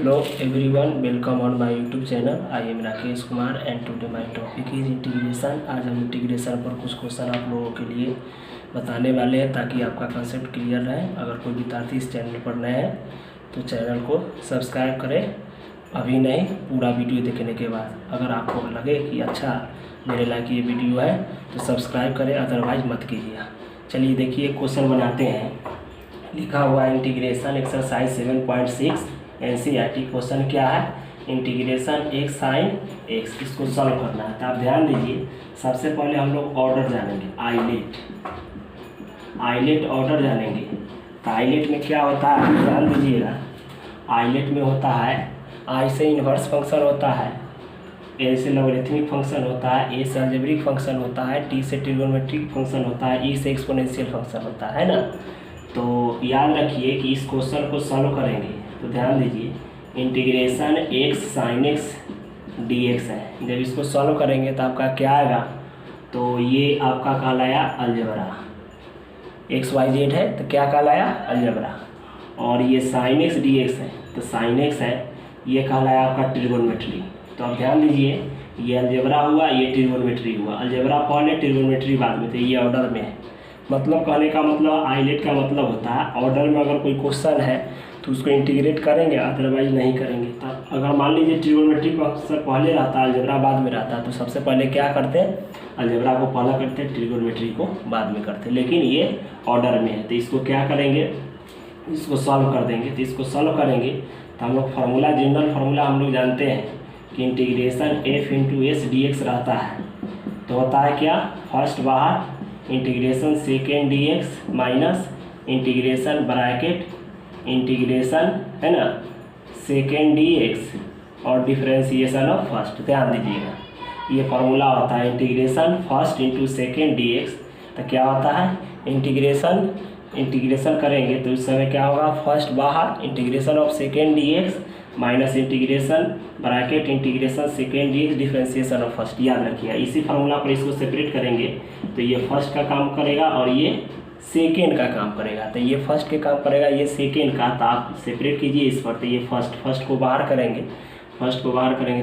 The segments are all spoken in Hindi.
Hello everyone, welcome on my YouTube channel. I am Rakesh Kumar and today my topic is integration. आज हम इंटीग्रेशन पर कुछ क्वेश्चन आप लोगों के लिए बताने वाले हैं ताकि आपका कंसेप्ट क्लियर रहे। अगर कोई विद्यार्थी इस चैनल पर नए हैं तो चैनल को सब्सक्राइब करें, अभी नहीं पूरा वीडियो देखने के बाद। अगर आपको लगे कि अच्छा मेरे लायक ये वीडियो है तो सब्सक्राइब करें, अदरवाइज मत कीजिए। चलिए देखिए क्वेश्चन बनाते हैं। लिखा हुआ है इंटीग्रेशन एक्सरसाइज 7.6 NCERT। क्वेश्चन क्या है? इंटीग्रेशन एक्स साइन एक्स, इसको सॉल्व करना है। तो आप ध्यान दीजिए, सबसे पहले हम लोग ऑर्डर जानेंगे, आइलेट ऑर्डर जानेंगे। तो आइलेट में क्या होता है ध्यान दीजिएगा। आइलेट में होता है आई से इन्वर्स फंक्शन होता है, ए से लॉगरिथमिक फंक्शन होता है, ए से अलजेब्रिक फंक्शन होता है, टी से ट्रिगोनोमेट्रिक फंक्शन होता है, ई से एक्सपोनेंशियल फंक्शन होता है ना। तो याद रखिए कि इस क्वेश्चन को सॉल्व करेंगे तो ध्यान दीजिए, integration x sine x d x है। जब इसको सॉल्व करेंगे तो आपका क्या आएगा? तो ये आपका कहलाया अलजेब्रा। एक्स वाई जेड है तो क्या कहलाया? अलजेब्रा। और ये साइन एक्स डी एक्स है तो साइन एक्स है, ये कहलाया आपका ट्रिगोनोमेट्री। तो अब ध्यान दीजिए, ये अलजेब्रा हुआ, ये ट्रिगोनोमेट्री हुआ। अलजेब्रा पहले, ट्रिगोनोमेट्री बाद में, तो ये ऑर्डर में है। मतलब कहने का मतलब आइलेट का मतलब होता है ऑर्डर में अगर कोई क्वेश्चन है तो उसको इंटीग्रेट करेंगे, अदरवाइज नहीं करेंगे। तब अगर मान लीजिए ट्रिगोनोमेट्री फंक्शन पहले रहता है, अलजेब्रा बाद में रहता है, तो सबसे पहले क्या करते हैं? अलजेब्रा को पहले करते हैं, ट्रिगोनोमेट्री को बाद में करते हैं। लेकिन ये ऑर्डर में है तो इसको क्या करेंगे? इसको सॉल्व कर देंगे। तो इसको सॉल्व करेंगे तो हम लोग फार्मूला, जनरल फार्मूला हम लोग जानते हैं कि integration f into s d x रहता है। तो होता है क्या? फर्स्ट बाहर integration second d x minus integration bracket integration है ना सेकेंड डी एक्स और डिफरेंशिएशन ऑफ फर्स्ट। ध्यान दीजिएगा, ये फार्मूला होता है integration first into second d x. तो क्या होता है? इंटीग्रेशन करेंगे तो उस समय क्या होगा? फर्स्ट बाहर integration of second d x minus integration bracket integration second d x differentiation of first. याद रखिए, इसी फार्मूला पर इसको सेपरेट करेंगे तो ये फर्स्ट का काम करेगा और ये सेकेंड का काम करेगा। तो ये फर्स्ट के काम करेगा, ये सेकेंड का। तो आप सेपरेट कीजिए इस पर। तो ये फर्स्ट को बाहर करेंगे,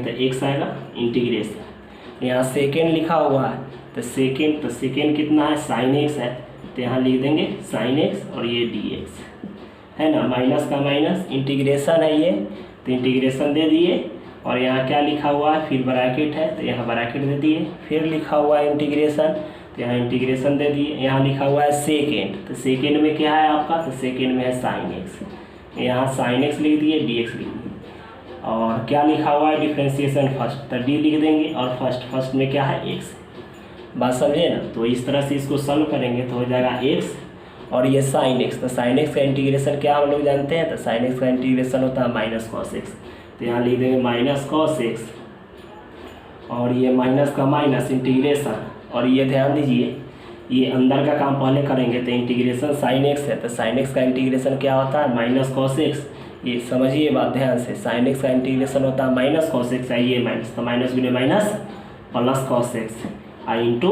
तो एक्स आएगा इंटीग्रेशन। यहाँ सेकेंड लिखा हुआ है तो सेकेंड कितना है? साइन एक्स है, तो यहाँ लिख देंगे साइन एक्स और ये डी एक्स है ना। माइनस का माइनस, इंटीग्रेशन है ये तो इंटीग्रेशन दे दिए। और यहाँ क्या लिखा हुआ है? फिर ब्रैकेट है तो यहाँ ब्रैकेट दे दिए। फिर लिखा हुआ है इंटीग्रेशन तो यहाँ इंटीग्रेशन दे दिए। यहाँ लिखा हुआ है सेकेंड, तो सेकेंड में क्या है आपका? तो सेकेंड में है साइन एक्स, यहाँ साइन एक्स लिख दिए, डी एक्स लिख दिए। और क्या लिखा हुआ है? डिफरेंशिएशन फर्स्ट, तो डी लिख देंगे। और फर्स्ट में क्या है? एक्स। बात समझे ना। तो इस तरह से इसको सॉल्व करेंगे तो हो जाएगा एक्स और ये साइन एक्स। तो साइन एक्स का इंटीग्रेशन क्या हम लोग जानते हैं? तो साइन एक्स का इंटीग्रेशन होता है माइनस कॉस एक्स। तो यहाँ लिख देंगे माइनस कॉस एक्स और ये माइनस का माइनस इंटीग्रेशन। और ये ध्यान दीजिए, ये अंदर का काम पहले करेंगे तो इंटीग्रेशन साइन एक्स है तो साइन एक्स का इंटीग्रेशन क्या होता है? Minus cos x. ये समझिए बात ध्यान से, साइन एक्स का इंटीग्रेशन होता है माइनस कॉस एक्स है, ये माइनस, तो माइनस गुने माइनस प्लस कॉस एक्स आई इंटू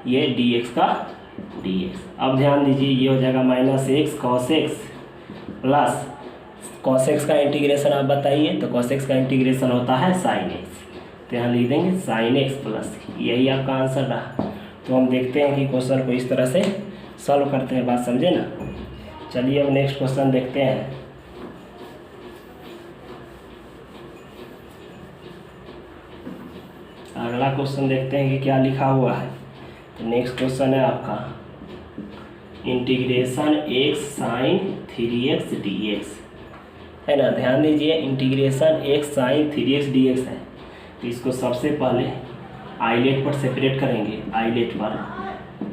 ये डी एक्स का डी एक्स। अब ध्यान दीजिए, ये हो जाएगा minus x cos x plus cos x का इंटीग्रेशन आप बताइए। तो कॉस एक्स का इंटीग्रेशन होता है साइन एक्स, तो यहाँ लिख देंगे साइन एक्स प्लस, यही आपका आंसर रहा। तो हम देखते हैं कि क्वेश्चन को इस तरह से सॉल्व करते हैं। बात समझे ना। चलिए अब नेक्स्ट क्वेश्चन देखते हैं। अगला क्वेश्चन देखते हैं कि क्या लिखा हुआ है। तो नेक्स्ट क्वेश्चन है आपका integration x sign 3x dx है ना। ध्यान दीजिए, integration x sign 3x dx है। तो इसको सबसे पहले आइलेट पर सेपरेट करेंगे, आइलेट पर।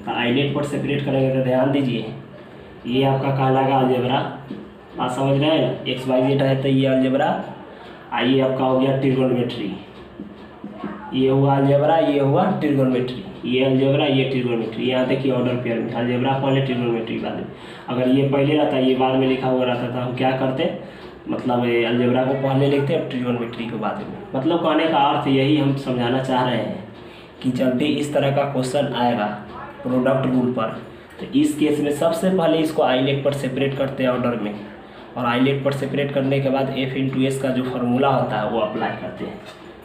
तो आइलेट पर सेपरेट करेंगे तो ध्यान दीजिए, ये आपका कहलाएगा अलजेब्रा। आप समझ रहे हैं ना, एक्स वाई जेड है तो ये अलजेब्रा। ये आपका हो गया ट्रिगोनोमेट्री, ये हुआ अलजेब्रा, ये हुआ ट्रिगोनोमेट्री। ये अलजेब्रा, ये ट्रिगोनोमेट्री। यहाँ देखिए ऑर्डर पेयर में अलजेब्रा पहले, ट्रिगोनोमेट्री बाद में। अगर ये पहले रहता, ये बाद में लिखा हुआ रहता था, हम क्या करते? मतलब अलजेब्रा को पहले लिखते हैं, ट्रिगोनोमेट्री को बाद में। मतलब कहने का अर्थ यही हम समझाना चाह रहे हैं कि जब भी इस तरह का क्वेश्चन आएगा प्रोडक्ट रूल पर, तो इस केस में सबसे पहले इसको आइलेट पर सेपरेट करते हैं ऑर्डर में। और आइलेट पर सेपरेट करने के बाद एफ इंटू एस का जो फार्मूला होता है वो अप्लाई करते हैं।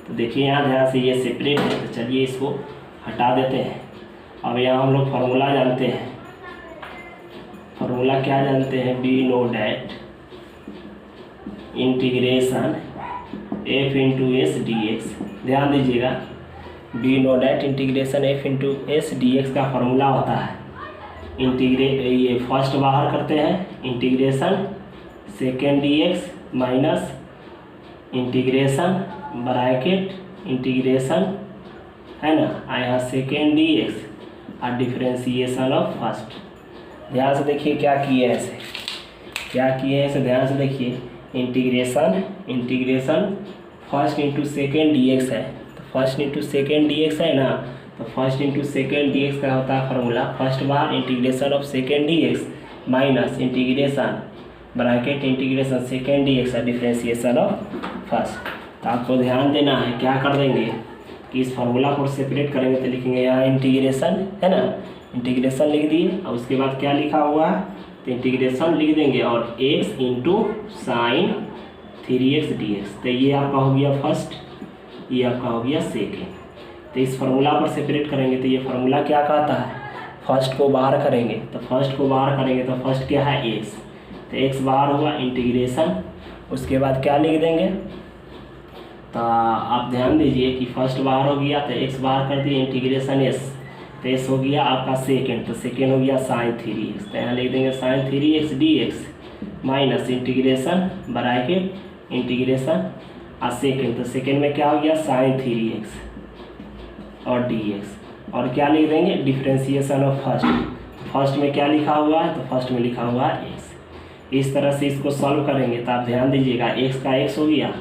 तो देखिए यहाँ ध्यान से ये सेपरेट है, तो चलिए इसको हटा देते हैं। अब यहाँ हम लोग फार्मूला जानते हैं, फार्मूला क्या जानते हैं, be know that integration f into s d x. ध्यान दीजिएगा, be know that integration f into s d x का फार्मूला होता है ये फर्स्ट बाहर करते हैं integration second d x minus integration bracket integration है ना, यहाँ सेकेंड डी एक्स और डिफ्रेंसिएशन ऑफ फर्स्ट। ध्यान से देखिए क्या किए हैं ऐसे, क्या किए हैं ऐसे, ध्यान से देखिए। Integration first into second d x है, तो first into second d x है ना, तो first into second d x का होता है फार्मूला फर्स्ट बार integration of second d x minus integration bracket integration second d x differentiation of first. तो आपको ध्यान देना है, क्या कर देंगे कि इस फार्मूला को सेपरेट करेंगे तो लिखेंगे यहाँ इंटीग्रेशन है ना, इंटीग्रेशन लिख दिए और उसके बाद क्या लिखा हुआ है, तो इंटीग्रेशन लिख देंगे और x into sine 3x dx। तो ये आपका हो गया फर्स्ट, ये आपका हो गया सेकेंड। तो इस फार्मूला पर सेपरेट करेंगे तो ये फार्मूला क्या कहता है, फर्स्ट को बाहर करेंगे, तो फर्स्ट को बाहर करेंगे तो फर्स्ट क्या है x, तो x बाहर हुआ इंटीग्रेशन, उसके बाद क्या लिख देंगे, तो आप ध्यान दीजिए कि फर्स्ट बाहर हो गया तो x बाहर कर दिए इंटीग्रेशन s, तो s हो गया आपका सेकेंड, तो सेकेंड हो गया साइन 3x, तो यहाँ लिख देंगे sine 3x dx minus integration bracket integration और सेकेंड, तो सेकेंड में क्या हो गया साइन 3x और dx और क्या लिख देंगे डिफ्रेंसिएशन ऑफ फर्स्ट में क्या लिखा हुआ है, तो फर्स्ट में लिखा हुआ है x। इस तरह से इसको सॉल्व करेंगे तो आप ध्यान दीजिएगा x का x हो गया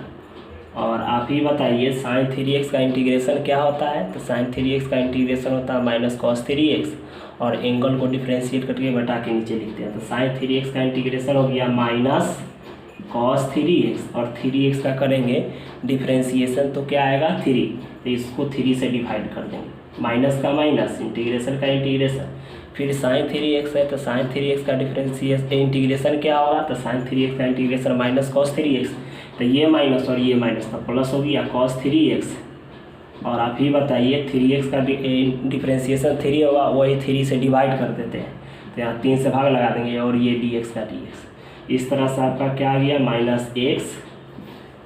और आप ही बताइए साइन 3x का इंटीग्रेशन क्या होता है, तो साइन 3x का इंटीग्रेशन होता है माइनस कॉस 3x और एंगल को डिफ्रेंशिएट करके बटा के नीचे लिखते हैं, तो साइन 3x का इंटीग्रेशन हो गया माइनस कॉस 3x और 3x का करेंगे डिफ्रेंशिएशन तो क्या आएगा 3, तो इसको 3 से डिवाइड कर देंगे, माइनस का माइनस इंटीग्रेशन का इंटीग्रेशन, फिर साइन 3x है तो साइन 3x का डिफ्रेंशिएशन इंटीग्रेशन क्या होगा, तो साइन 3x का इंटीग्रेशन माइनस कॉस 3x, तो ये माइनस और ये माइनस तो प्लस हो गया कॉस 3x और आप ही बताइए 3x का डिफ्रेंशिएशन 3 होगा, वही 3 से डिवाइड कर देते हैं तो यहाँ 3 से भाग लगा देंगे और ये dx का dx। इस तरह से आपका क्या आ गया minus x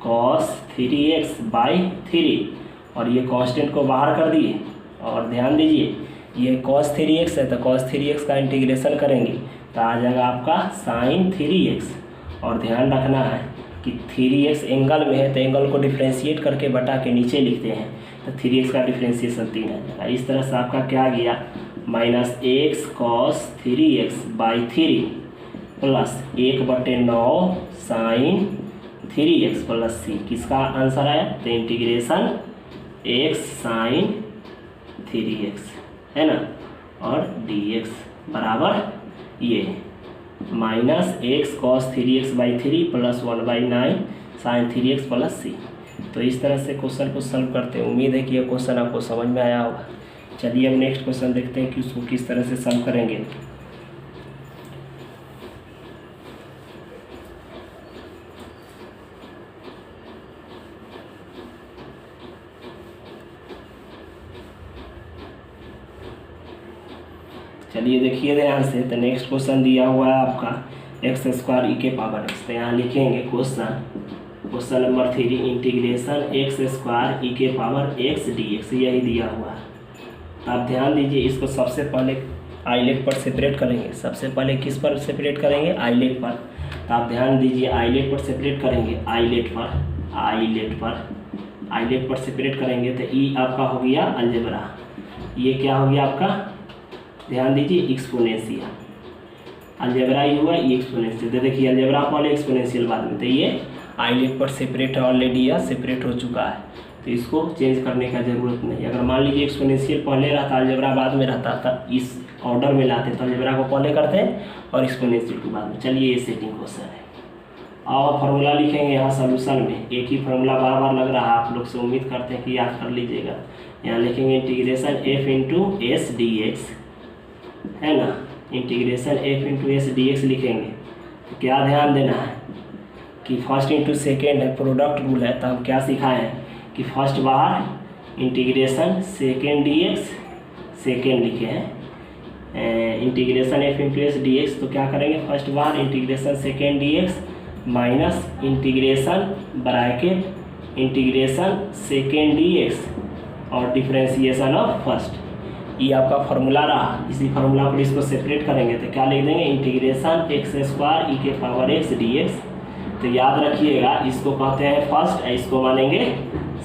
cos 3x by 3 और ये कांस्टेंट को बाहर कर दिए और ध्यान दीजिए ये cos 3x है तो cos 3x का इंटीग्रेशन करेंगे तो आ जाएगा आपका साइन 3x और ध्यान रखना है कि 3x एंगल में है तो एंगल को डिफ्रेंशिएट करके बटा के नीचे लिखते हैं तो 3x का डिफ्रेंशिएशन 3 आ जाएगा। इस तरह से आपका क्या गया minus x cos 3x by 3 plus 1/9 sine 3x plus c, किसका आंसर आया, तो इंटीग्रेशन x साइन 3x है ना और dx बराबर ये minus x cos 3x by 3 plus 1/9 sine 3x plus c। तो इस तरह से क्वेश्चन को सॉल्व करते हैं। उम्मीद है कि यह क्वेश्चन आपको समझ में आया होगा। चलिए अब नेक्स्ट क्वेश्चन देखते हैं कि उसको किस तरह से सॉल्व करेंगे। चलिए देखिए ध्यान से, तो नेक्स्ट क्वेश्चन दिया हुआ है आपका एक्स स्क्वायर ई के पावर एक्स, तो यहाँ लिखेंगे question number 3 integration x square E के पावर एक्स डी एक्स, यही दिया हुआ है। तो आप ध्यान दीजिए इसको सबसे पहले आइलेट पर सेपरेट करेंगे। सबसे पहले किस पर सेपरेट करेंगे, आइलेट पर। तो आप ध्यान दीजिए आइलेट पर सेपरेट करेंगे, आइलेट पर सेपरेट करेंगे तो ई आपका हो गया अलजेब्रा, ये क्या हो गया आपका, ध्यान दीजिए एक्सपोनेंशियल, अलजेब्रा ही हुआ ये एक्सपोनेंशियल। तो देखिए अलजेब्रा पहले एक्सपोनेंशियल बाद में, तो ये आइलेट पर सेपरेट ऑलरेडी या सेपरेट हो चुका है तो इसको चेंज करने का ज़रूरत नहीं। अगर मान लीजिए एक्सपोनेंशियल पहले रहता अलजेब्रा बाद में रहता था, इस ऑर्डर में लाते तो अलजेब्रा को पहले करते और एक्सपोनेंशियल को बाद में। चलिए ये सेटिंग क्वेश्चन है। और फार्मूला लिखेंगे यहाँ सोल्यूशन में, एक ही फार्मूला बार बार लग रहा है, आप लोग से उम्मीद करते हैं कि याद कर लीजिएगा। यहाँ लिखेंगे integration f into s d x है ना, integration f into s d x लिखेंगे तो क्या ध्यान देना है, कि फर्स्ट इंटू सेकेंड है, प्रोडक्ट रूल है, तो हम क्या सिखाए हैं कि फर्स्ट बाहर integration second d x, second लिखे हैं integration f into s d x, तो क्या करेंगे फर्स्ट बार integration second d x minus integration bracket integration second d x और डिफ्रेंसिएशन ऑफ फर्स्ट। ये आपका फार्मूला रहा। इसी फार्मूला पर इसको सेपरेट करेंगे तो क्या लिख देंगे इंटीग्रेशन एक्स स्क्वायर ई के पावर एक्स डी एक्स। तो याद रखिएगा इसको कहते हैं फर्स्ट, इसको मानेंगे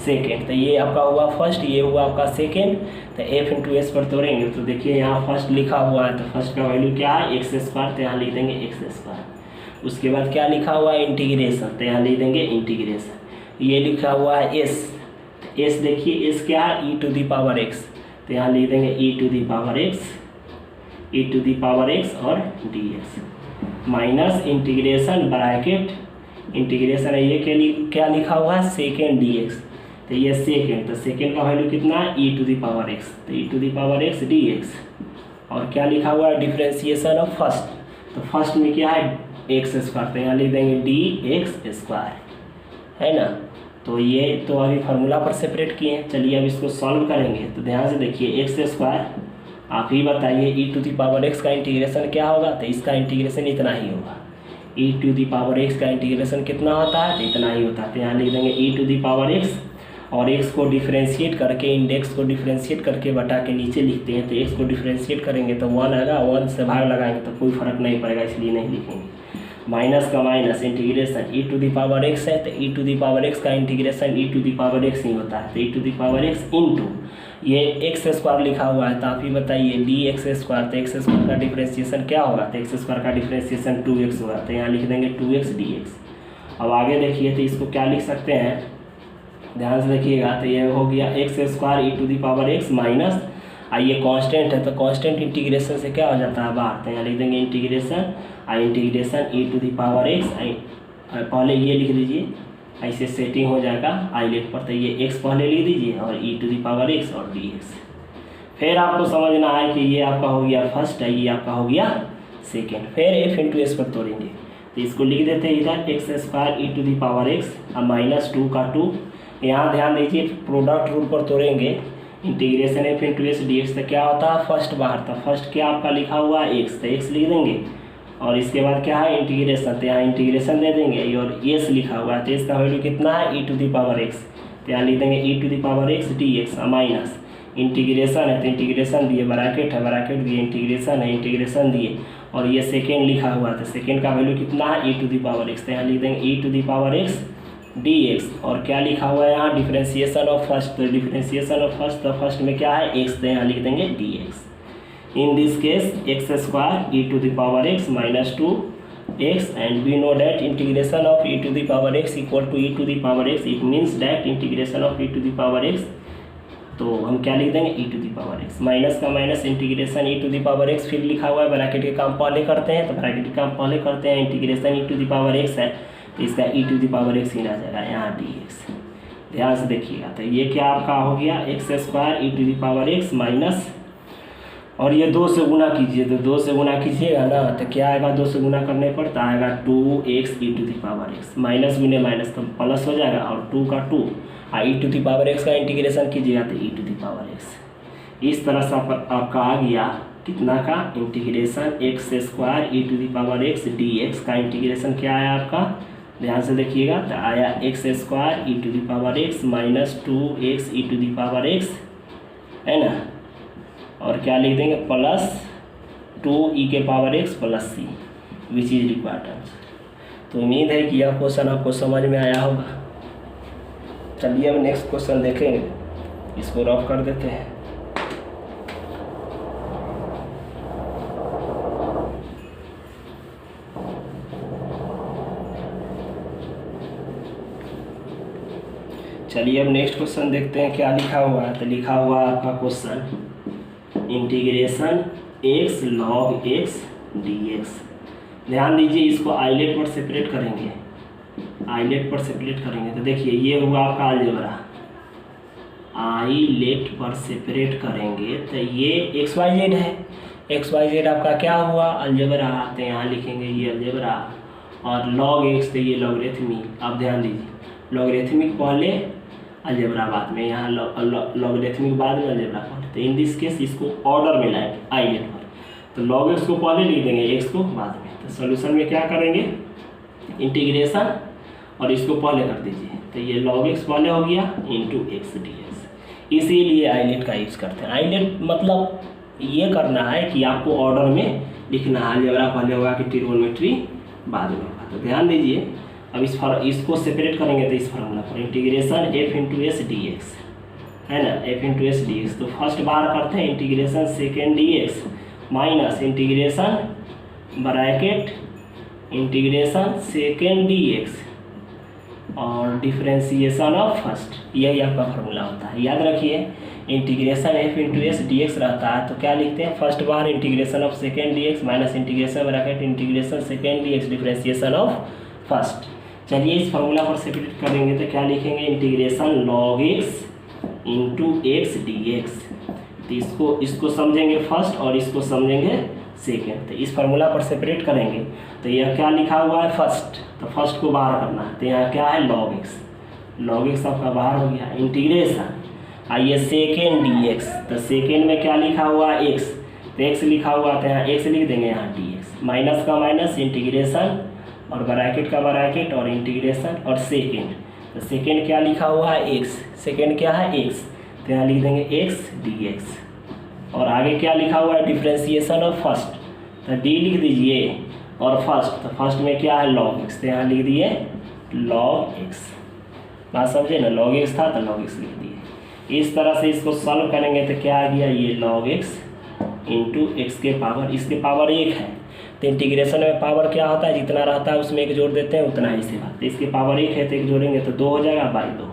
सेकेंड। तो ये आपका हुआ फर्स्ट, ये हुआ आपका सेकेंड। तो एफ इंटू एस पर तोड़ेंगे तो देखिए यहाँ फर्स्ट लिखा हुआ है, तो फर्स्ट का वैल्यू क्या है एक्स स्क्वायर, तो यहाँ लिख देंगे एक्स स्क्वायर। उसके बाद क्या लिखा हुआ है इंटीग्रेशन, तो यहाँ लिख देंगे इंटीग्रेशन। ये लिखा हुआ है एस, एस देखिए एस क्या है e to the power x, तो यहाँ लिख देंगे e to the power x, e to the power x और d x minus integration bracket integration है, ये क्या लिखा हुआ है सेकेंड डी एक्स, तो ये सेकेंड, तो सेकेंड का वैल्यू कितना है e to the power x, तो e to the power x d x. और क्या लिखा हुआ है डिफ्रेंसिएशन ऑफ फर्स्ट, तो फर्स्ट में क्या है एक्स स्क्वायर, तो यहाँ लिख देंगे डी एक्स स्क्वायर, है ना। तो ये तो अभी फार्मूला पर सेपरेट किए हैं। चलिए अब इसको सॉल्व करेंगे। तो ध्यान से देखिए एक्स स्क्वायर, आप ही बताइए ई टू दी पावर एक्स का इंटीग्रेशन क्या होगा, तो इसका इंटीग्रेशन इतना ही होगा। ई टू दी पावर एक्स का इंटीग्रेशन कितना होता है, तो इतना ही होता है। तो यहाँ लिख देंगे e to the power x और एक्स को डिफ्रेंशिएट करके इंडेक्स को डिफ्रेंशिएट करके बटा के नीचे लिखते हैं। तो एक्स को डिफ्रेंशिएट करेंगे तो 1 आएगा, 1 से भाग लगाएंगे तो कोई फर्क नहीं पड़ेगा, इसलिए नहीं लिखेंगे। माइनस का minus integration e to the power x है, तो e to the power x का integration e to the power x ही होता है। तो e to the power x into ये एक्स स्क्वायर लिखा हुआ है, तो आप ही बताइए डी एक्स स्क्वायर, तो एक्स स्क्वायर का डिफ्रेंशिएशन क्या होगा, तो एक्स स्क्वायर का डिफ्रेंशिएशन 2x होगा, तो यहाँ लिख देंगे 2x dx। अब आगे देखिए तो इसको क्या लिख सकते हैं, ध्यान से देखिएगा। तो ये हो गया x square e to the power x minus ये कांस्टेंट है, तो कांस्टेंट इंटीग्रेशन से क्या हो जाता है बाहर, तो यहाँ लिख देंगे integration integration e to the power x, पहले ये लिख लीजिए, ऐसे सेटिंग हो जाएगा आईलेट पर। तो ये एक्स पहले लिख दीजिए और ई टू दी पावर एक्स और डी एक्स। फिर आपको समझना है कि ये आपका हो गया फर्स्ट है, ये आपका हो गया सेकेंड। फिर एफ इंटू एस पर तोड़ेंगे तो इसको लिख देते हैं इधर x square e to the power x और माइनस 2 का 2। यहाँ ध्यान दीजिए प्रोडक्ट रूल पर तोड़ेंगे integration f into s d x, तो क्या होता है फर्स्ट बाहर, तो फर्स्ट क्या आपका लिखा हुआ है एक्स, तो एक्स लिख देंगे और इसके बाद क्या है इंटीग्रेशन, तो यहाँ इंटीग्रेशन दे देंगे और एस लिखा हुआ है, तो इसका वैल्यू कितना है e to the power x, तो यहाँ लिख देंगे e to the power x d x minus integration है, तो इंटीग्रेशन दिए ब्रैकेट है, ब्रैकेट दिए इंटीग्रेशन है, इंटीग्रेशन दिए और ये सेकेंड लिखा हुआ है, तो सेकेंड का वैल्यू कितना है e to the power x, तो यहाँ लिख देंगे e to the power x d x. और क्या लिखा हुआ है यहाँ डिफ्रेंशिएशन ऑफ फर्स्ट, तो डिफ्रेंशिएशन ऑफ फर्स्ट, तो फर्स्ट में क्या है एक्स, तो यहाँ लिख देंगे d x. In this case x square e to the power x minus 2x and we know that integration of e to the power x equal to e to the power x, it means that integration of e to the power x, तो हम क्या लिख देंगे e to the power x minus का minus integration e to the power x, फिर लिखा हुआ है ब्रैकेट के काम पहले करते हैं, तो ब्रैकेट के काम पहले करते हैं, integration e to the power x है तो इसका e to the power x ही आ जाएगा यहाँ dx। ध्यान से देखिएगा, तो ये क्या आपका हो गया x square e to the power x minus, और ये 2 से गुना कीजिए, तो 2 से गुना कीजिएगा ना तो क्या आएगा, 2 से गुना करने पर तो आएगा 2x e to the power x, minus गुने माइनस तो प्लस हो जाएगा और 2 का 2 e to the power x का इंटीग्रेशन कीजिएगा तो e to the power x. इस तरह से आपका आ गया कितना का integration x square e to the power x d x का इंटीग्रेशन क्या आया आपका, ध्यान से देखिएगा, तो आया x square e to the power x minus 2x e to the power x, है ना, और क्या लिख देंगे प्लस 2 ई के power x plus c which is required answer. तो उम्मीद है कि यह क्वेश्चन आपको समझ में आया होगा। चलिए अब नेक्स्ट क्वेश्चन देखेंगे, इसको रफ कर देते हैं। चलिए अब नेक्स्ट क्वेश्चन देखते हैं क्या लिखा हुआ है। तो लिखा हुआ है आपका question integration x log x dx। ध्यान दीजिए इसको आइलेट पर सेपरेट करेंगे, आइलेट पर सेपरेट करेंगे तो देखिए ये हुआ आपका अलजेब्रा, आइलेट पर सेपरेट करेंगे तो ये एक्स वाई जेड है, एक्स वाई जेड आपका क्या हुआ अलजेब्रा, तो यहाँ लिखेंगे ये अलजेब्रा और log x तो ये लॉगरिथमिक। आप ध्यान दीजिए, लॉगरिथमिक पहले अलजेब्रा बाद में, यहाँ लॉगरिथमिक बाद में अलजेब्रा पहले। तो इन दिस केस इसको ऑर्डर में लाएंगे आइलेट पर, तो log x को पहले लिख देंगे, x को बाद में। तो सोल्यूशन में क्या करेंगे, इंटीग्रेशन और इसको पहले कर दीजिए, तो ये log x पहले हो गया इंटू x dx। इसीलिए आइलेट का यूज़ करते हैं। आइलेट मतलब ये करना है कि आपको ऑर्डर में लिखना है, अलजेब्रा पहले होगा कि ट्रिगोनोमेट्री बाद में होगा। तो ध्यान दीजिए, अब इसको सेपरेट करेंगे तो इस फार्मूला पर integration f into s d x है ना, f into s d x. तो फर्स्ट बार करते हैं integration second d x minus integration bracket integration second d x और डिफ्रेंसिएशन ऑफ फर्स्ट, यही आपका फार्मूला होता है। याद रखिए, integration f into s d x रहता है तो क्या लिखते हैं, फर्स्ट बार integration of second d x minus integration bracket integration second d x differentiation of first. चलिए इस फार्मूला पर सेपरेट करेंगे तो क्या लिखेंगे, integration log x into x d x. तो इसको समझेंगे फर्स्ट और इसको समझेंगे सेकेंड। तो इस फार्मूला पर सेपरेट करेंगे तो यह क्या लिखा हुआ है फर्स्ट, तो फर्स्ट को बाहर करना है, तो यहाँ क्या है log x आपका बाहर हो गया। इंटीग्रेशन आइए सेकेंड डी एक्स, तो सेकेंड में क्या लिखा हुआ है x, तो x लिखा हुआ तो यहाँ x लिख देंगे, यहाँ dx माइनस का माइनस इंटीग्रेशन और ब्रैकेट का ब्रैकेट और इंटीग्रेशन और सेकेंड, तो सेकेंड क्या लिखा हुआ है x, सेकेंड क्या है x, तो यहाँ लिख देंगे x dx। और आगे क्या लिखा हुआ है, डिफ्रेंसिएशन ऑफ फर्स्ट, तो d लिख दीजिए और फर्स्ट, तो फर्स्ट में क्या है log x, तो यहाँ लिख दिए log x। बात समझे ना, log x था तो log x लिख दिए। इस तरह से इसको सॉल्व करेंगे तो क्या आ गया, ये log x इंटू एक्स के पावर, इसके पावर 1 है। तो इंटीग्रेशन में पावर क्या होता है, जितना रहता है उसमें 1 जोड़ देते हैं उतना ही से बात। तो इसके पावर 1 है तो 1 जोड़ेंगे तो 2 हो जाएगा बाई 2,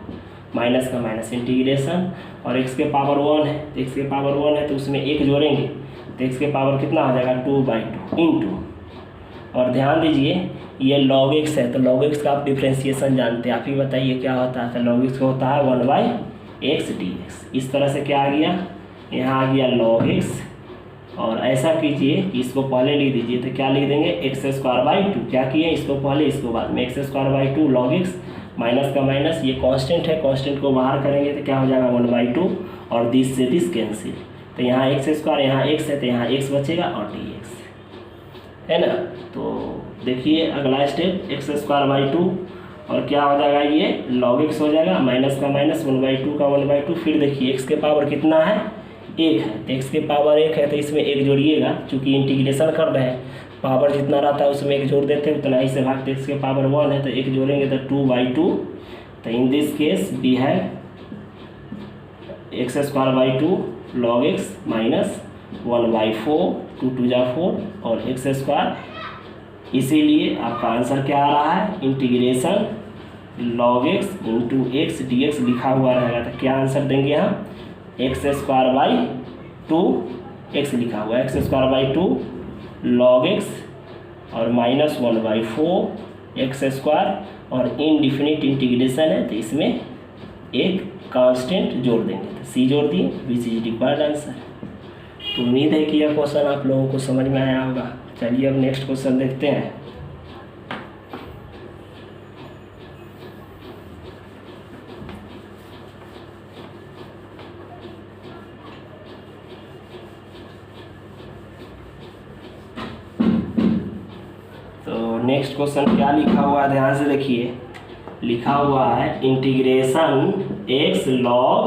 माइनस का माइनस इंटीग्रेशन और x के पावर 1 है, तो x के पावर 1 है तो उसमें 1 जोड़ेंगे तो x के पावर कितना हो जाएगा, 2/2 इंटू, और ध्यान दीजिए ये log x है तो log x का आप डिफ्रेंसिएशन जानते हैं, आप ही बताइए क्या होता है। तो log x होता है 1/x dx। इस तरह से क्या आ गया, यहाँ आ गया log x, और ऐसा कीजिए कि इसको पहले लिख दीजिए, तो क्या लिख देंगे x²/2, क्या किए इसको पहले इसको बाद में, x² log x माइनस का माइनस, ये कांस्टेंट है, कांस्टेंट को बाहर करेंगे तो क्या हो जाएगा 1/2 और दिस से दिस कैंसिल, तो यहाँ x², यहाँ x है तो यहाँ x बचेगा और dx है ना। तो देखिए अगला स्टेप x²/2 और क्या हो जाएगा, ये log x हो जाएगा, माइनस का माइनस 1/2 का 1/2। फिर देखिए x के पावर कितना है, 1 है, तो x के पावर 1 है तो इसमें 1 जोड़िएगा, चूँकि इंटीग्रेशन कर रहे हैं पावर जितना रहता है उसमें 1 जोड़ देते हैं, उतना ही से भागते। x के पावर 1 है तो 1 जोड़ेंगे तो 2/2। तो in this case we have x²/2 log x minus 1/4, 2 2 जा 4 और x²। इसीलिए आपका आंसर क्या आ रहा है, integration log x into x dx लिखा हुआ रहेगा। तो क्या आंसर देंगे यहाँ, x²/2 x लिखा हुआ है, x²/2 log x और माइनस 1/4 x² और इनडिफिनिट इंटीग्रेशन है तो इसमें एक कांस्टेंट जोड़ देंगे, तो c जोड़ दिए, विच इज रिक्वायर्ड आंसर। तो उम्मीद है कि यह क्वेश्चन आप लोगों को समझ में आया होगा। चलिए अब नेक्स्ट क्वेश्चन देखते हैं। नेक्स्ट क्वेश्चन क्या लिखा हुआ है, ध्यान से देखिए। लिखा हुआ है integration x log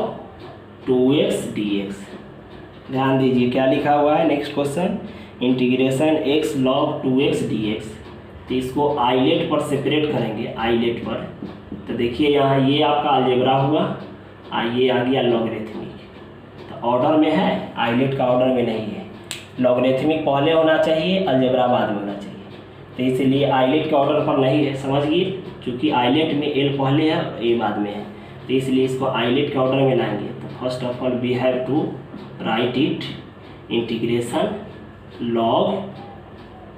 2x dx। ध्यान दीजिए क्या लिखा हुआ है, next question integration x log 2x dx। तो इसको आइलेट पर सेपरेट करेंगे, आइलेट पर। तो देखिए यहाँ ये आपका अलजेब्रा हुआ, ये आ गया लॉगरिथमिक। तो ऑर्डर में है, आइलेट का ऑर्डर में नहीं है। लॉगरिथमिक पहले होना चाहिए, अलजेब्रा बाद में होना चाहिए। तो इसलिए आइलेट के ऑर्डर पर नहीं है, समझिए, क्योंकि आइलेट में एल पहले है और ए बाद में है, तो इसलिए इसको आइलेट के ऑर्डर में लाएंगे। तो first of all we have to write it integration log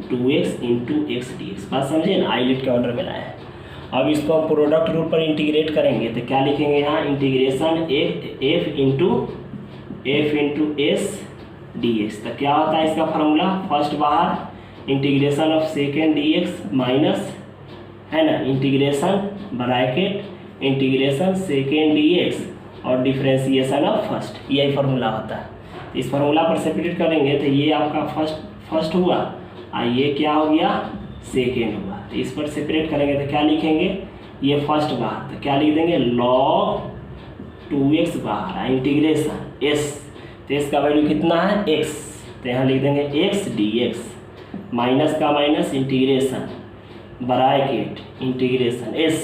2x into x dx। बात समझिए ना, आइलेट के ऑर्डर में लाया है। अब इसको हम प्रोडक्ट रूल पर इंटीग्रेट करेंगे तो क्या लिखेंगे यहाँ, integration f into S dx। तो क्या होता है इसका फार्मूला, फर्स्ट बाहर integration of second dx minus है ना, integration bracket integration second dx और डिफ्रेंसिएशन ऑफ फर्स्ट, यही फार्मूला होता है। इस फार्मूला पर सेपरेट करेंगे तो ये आपका फर्स्ट हुआ और ये क्या हो गया, सेकेंड हुआ। तो इस पर सेपरेट करेंगे तो क्या लिखेंगे, ये फर्स्ट बाहर, तो क्या लिख देंगे log 2x बाहर इंटीग्रेशन s, तो s का वैल्यू कितना है x, तो यहाँ लिख देंगे x dx माइनस का minus integration bracket integration s,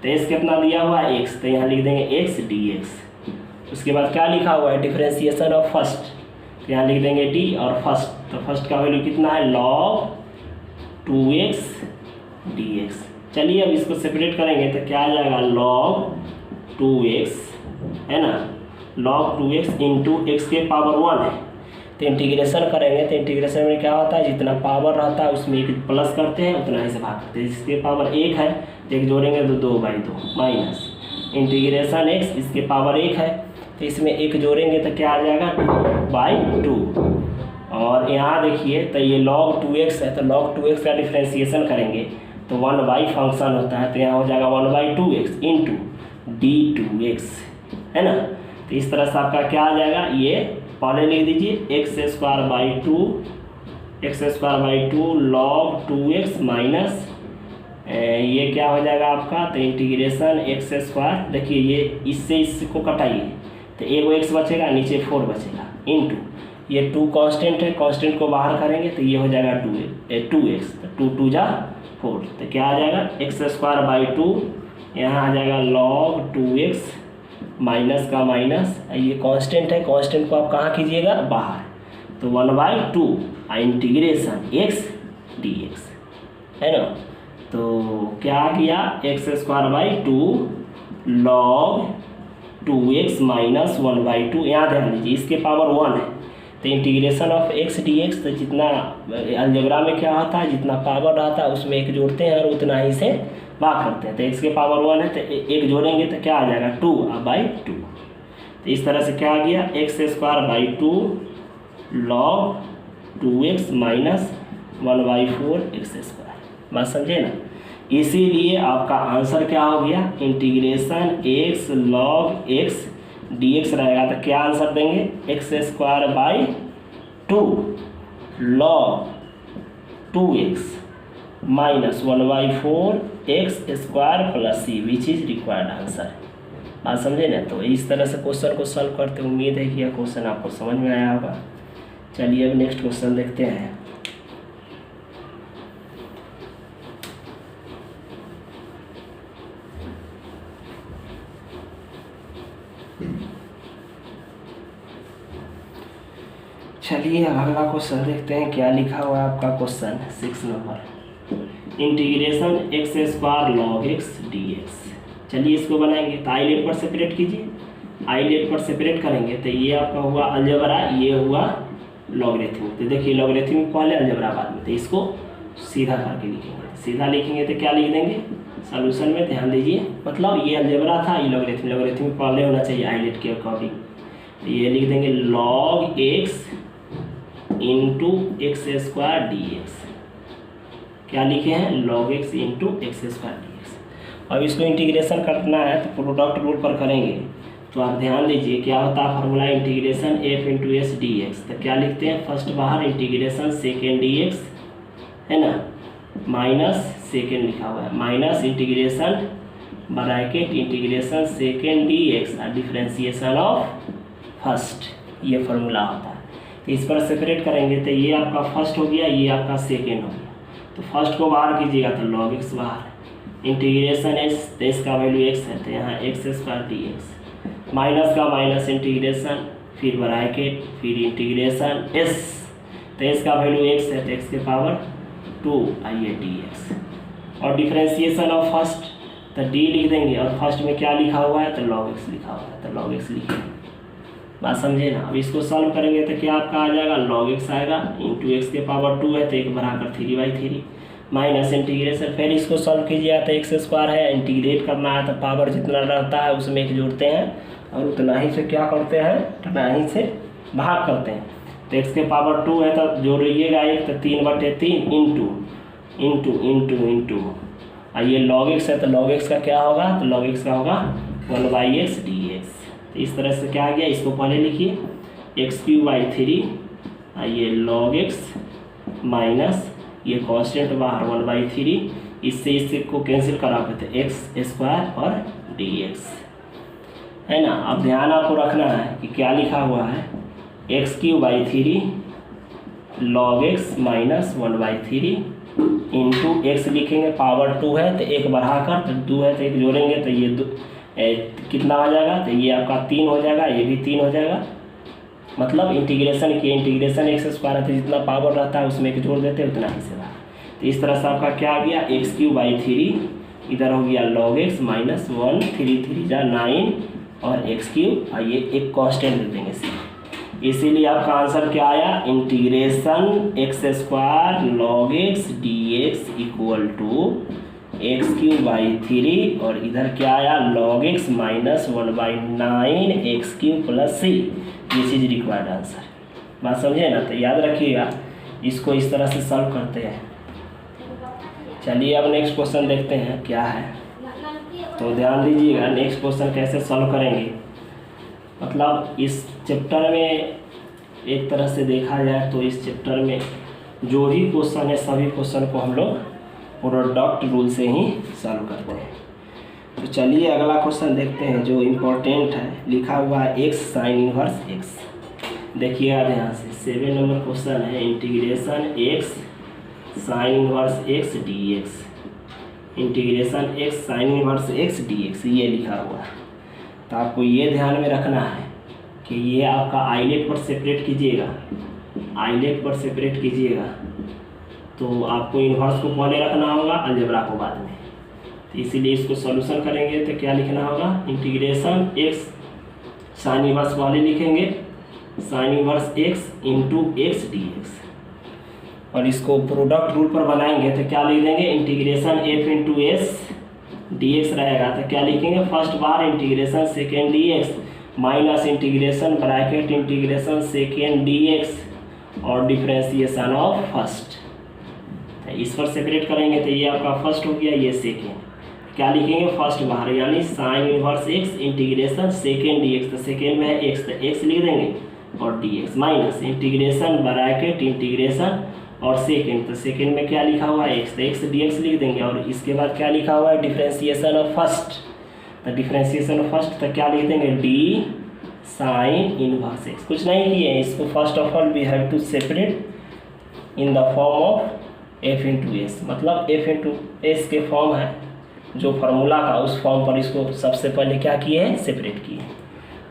तो s कितना दिया हुआ है x, तो यहाँ लिख देंगे x dx। उसके बाद क्या लिखा हुआ है डिफ्रेंसिएशन ऑफ फर्स्ट, तो यहाँ लिख देंगे d और फर्स्ट, तो फर्स्ट का वैल्यू कितना है log 2x dx। चलिए अब इसको सेपरेट करेंगे तो क्या आ जाएगा log 2x, है ना, log 2x इंटू एक्स के पावर 1 है, तो इंटीग्रेशन करेंगे तो इंटीग्रेशन में क्या होता है, जितना पावर रहता है उसमें एक प्लस करते हैं उतना ही से भाग करते हैं। इसके पावर 1 है तो एक जोड़ेंगे तो 2/2 माइनस इंटीग्रेशन x, इसके पावर 1 है तो इसमें एक जोड़ेंगे तो क्या आ जाएगा 2/2। और यहाँ देखिए तो ये log 2x है, तो log 2x का डिफ्रेंसिएशन करेंगे तो 1/, फंक्शन होता है तो यहाँ हो जाएगा 1/2x इंटू d2x, है ना। तो इस तरह से आपका क्या आ जाएगा, ये पहले लिख दीजिए x² log 2x माइनस ये क्या हो जाएगा आपका, तो इंटीग्रेशन x², देखिए ये इससे इसको कटाइए तो एक x बचेगा, नीचे 4 बचेगा इंटू ये 2 कांस्टेंट है, कांस्टेंट को बाहर करेंगे तो ये हो जाएगा 2x, तो 2 जा 4, तो क्या आ जाएगा x²/2, यहाँ आ जाएगा log 2x माइनस का माइनस, ये कांस्टेंट है, कांस्टेंट को आप कहाँ कीजिएगा बाहर, तो 1/2 इंटीग्रेशन x dx, है ना। तो क्या किया x²/2 log 2x माइनस 1/2, यहाँ ध्यान दीजिए इसके पावर 1 है तो इंटीग्रेशन ऑफ x dx, तो जितना अलजेब्रा में क्या होता है जितना पावर रहता है उसमें एक जोड़ते हैं और उतना ही से भाग करते हैं, तो x के पावर 1 है तो एक जोड़ेंगे तो क्या आ जाएगा 2/2। तो इस तरह से क्या आ गया x²/2 log 2x minus 1/4x², बात समझे ना। इसीलिए आपका आंसर क्या हो गया, integration x log x dx रहेगा, तो क्या आंसर देंगे x²/2 log 2x minus 1/4x² plus c, which is required answer, बात समझे ना। तो इस तरह से क्वेश्चन को सॉल्व करते, उम्मीद है कि यह क्वेश्चन आपको समझ में आया होगा। चलिए अब नेक्स्ट क्वेश्चन देखते हैं। चलिए अगला क्वेश्चन देखते हैं क्या लिखा हुआ है आपका question 6 number, integration x² log x dx। चलिए इसको बनाएंगे तो आइलेट पर सेपरेट कीजिए, आइलेट पर सेपरेट करेंगे तो ये आपका हुआ अलजेब्रा, ये हुआ लॉगरिथमिक। तो देखिए लॉगरिथमिक पहले अलजेब्रा बाद में, तो इसको सीधा करके लिखेंगे, सीधा लिखेंगे तो क्या लिख देंगे सॉल्यूशन में, ध्यान दीजिए मतलब ये अलजेब्रा था, ये लॉगरिथमिक पहले होना चाहिए आइलेट के अकॉर्डिंग। तो ये लिख देंगे log x into x² dx, क्या लिखे हैं log x into x² dx। अब इसको इंटीग्रेशन करना है तो प्रोडक्ट रूल पर करेंगे, तो आप ध्यान दीजिए क्या होता है formula, integration f into s dx, तो क्या लिखते हैं फर्स्ट बाहर इंटीग्रेशन सेकेंड dx, है ना, माइनस सेकेंड लिखा हुआ है minus integration bracket integration second dx और डिफ्रेंसिएशन ऑफ फर्स्ट, ये फार्मूला होता है। तो इस पर सेपरेट करेंगे तो ये आपका फर्स्ट हो गया, ये आपका सेकेंड हो गया, तो फर्स्ट को बाहर कीजिएगा तो log x बाहर, इंटीग्रेशन s, तो इसका वैल्यू x है तो यहाँ x² dx माइनस का माइनस इंटीग्रेशन फिर ब्रैकेट फिर इंटीग्रेशन s, तो इसका वैल्यू x है तो x के पावर 2 आइए dx, और डिफ्रेंसिएशन ऑफ फर्स्ट तो d लिख देंगे और फर्स्ट में क्या लिखा हुआ है तो log x लिखा हुआ है, तो log x लिखेंगे, बात समझे ना। अब इसको सॉल्व करेंगे तो क्या आपका आ जाएगा log x आएगा इंटू x के पावर 2 है तो 1 बढ़ाकर 3/3 माइनस इंटीग्रेशन, फिर इसको सॉल्व कीजिए तो x² है, इंटीग्रेट करना है तो पावर जितना रहता है उसमें एक जोड़ते हैं और उतना ही से क्या करते हैं, उतना ही से भाग करते हैं। तो x के पावर 2 है तो जोड़िएगा 1 तो 3/3 इंटू इंटू इंटू इंटू ये log x है तो log x का क्या होगा, तो log x का होगा 1/x dx। तो इस तरह से क्या आ गया, इसको पहले लिखिए x³ 3 ये log x माइनस ये कांस्टेंट बाहर 1/3, इससे को कैंसिल कराओगे तो x² और dx है ना। अब ध्यान आपको रखना है कि क्या लिखा हुआ है, x³ 3 log x minus 1/3 into x लिखेंगे, पावर 2 है तो एक बढ़ाकर, तो 2 है तो एक जोड़ेंगे तो ये कितना हो जाएगा, तो ये आपका 3 हो जाएगा, ये भी 3 हो जाएगा। मतलब इंटीग्रेशन किए, इंटीग्रेशन x² है तो जितना पावर रहता है उसमें एक जोड़ देते हैं उतना ही से। तो इस तरह से आपका क्या आ गया, x³ 3 इधर हो गया log x माइनस 1 3 3 जा 9 और x³ ये एक कांस्टेंट दे देंगे सी। इसीलिए आपका आंसर क्या आया, integration x² log x dx equal to x³ 3 और इधर क्या आया log x minus 1/9 x³ plus c। This is required answer. बात समझे ना, तो याद रखिएगा, इसको इस तरह से सॉल्व करते हैं। चलिए अब नेक्स्ट क्वेश्चन देखते हैं क्या है। तो ध्यान दीजिएगा नेक्स्ट क्वेश्चन कैसे सॉल्व करेंगे। मतलब इस चैप्टर में एक तरह से देखा जाए तो इस चैप्टर में जो भी क्वेश्चन है सभी क्वेश्चन को हम लोग प्रोडक्ट रूल से ही सॉल्व करते हैं। तो चलिए अगला क्वेश्चन देखते हैं जो इम्पोर्टेंट है। लिखा हुआ है x साइन इनवर्स x। देखिएगा ध्यान से, 7 नंबर क्वेश्चन है, integration x sign inverse x dx, integration x sign inverse x dx ये लिखा हुआ है। तो आपको ये ध्यान में रखना है कि ये आपका आइलेट पर सेपरेट कीजिएगा, आइलेट पर सेपरेट कीजिएगा तो आपको इन्वर्स को पहले रखना होगा, अलजेब्रा को बाद में। तो इसीलिए इसको सॉल्यूशन करेंगे तो क्या लिखना होगा, इंटीग्रेशन x साइन इनवर्स पहले लिखेंगे, sign inverse x into x dx और इसको प्रोडक्ट रूल पर बनाएंगे तो क्या लिख देंगे, integration f into s dx रहेगा तो क्या लिखेंगे, फर्स्ट बार integration second dx minus integration bracket integration second dx और डिफ्रेंसिएशन ऑफ फर्स्ट। इस पर सेपरेट करेंगे तो ये आपका फर्स्ट हो गया, ये सेकेंड। क्या लिखेंगे, फर्स्ट बाहर यानी sign inverse x integration second dx, तो सेकेंड में है x तो x लिख देंगे और dx minus integration bracket integration और सेकेंड, तो सेकेंड में क्या लिखा हुआ है x तो x dx लिख देंगे और इसके बाद क्या लिखा हुआ है, डिफ्रेंसिएशन ऑफ फर्स्ट। तो डिफ्रेंसिएशन ऑफ फर्स्ट तो क्या लिख देंगे, d साइन इनवर्स x। कुछ नहीं किए, इसको first of all we have to separate in the form of f into s. मतलब f इंटू एस के फॉर्म है जो फार्मूला का, उस फॉर्म पर इसको सबसे पहले क्या किए हैं, सेपरेट किए।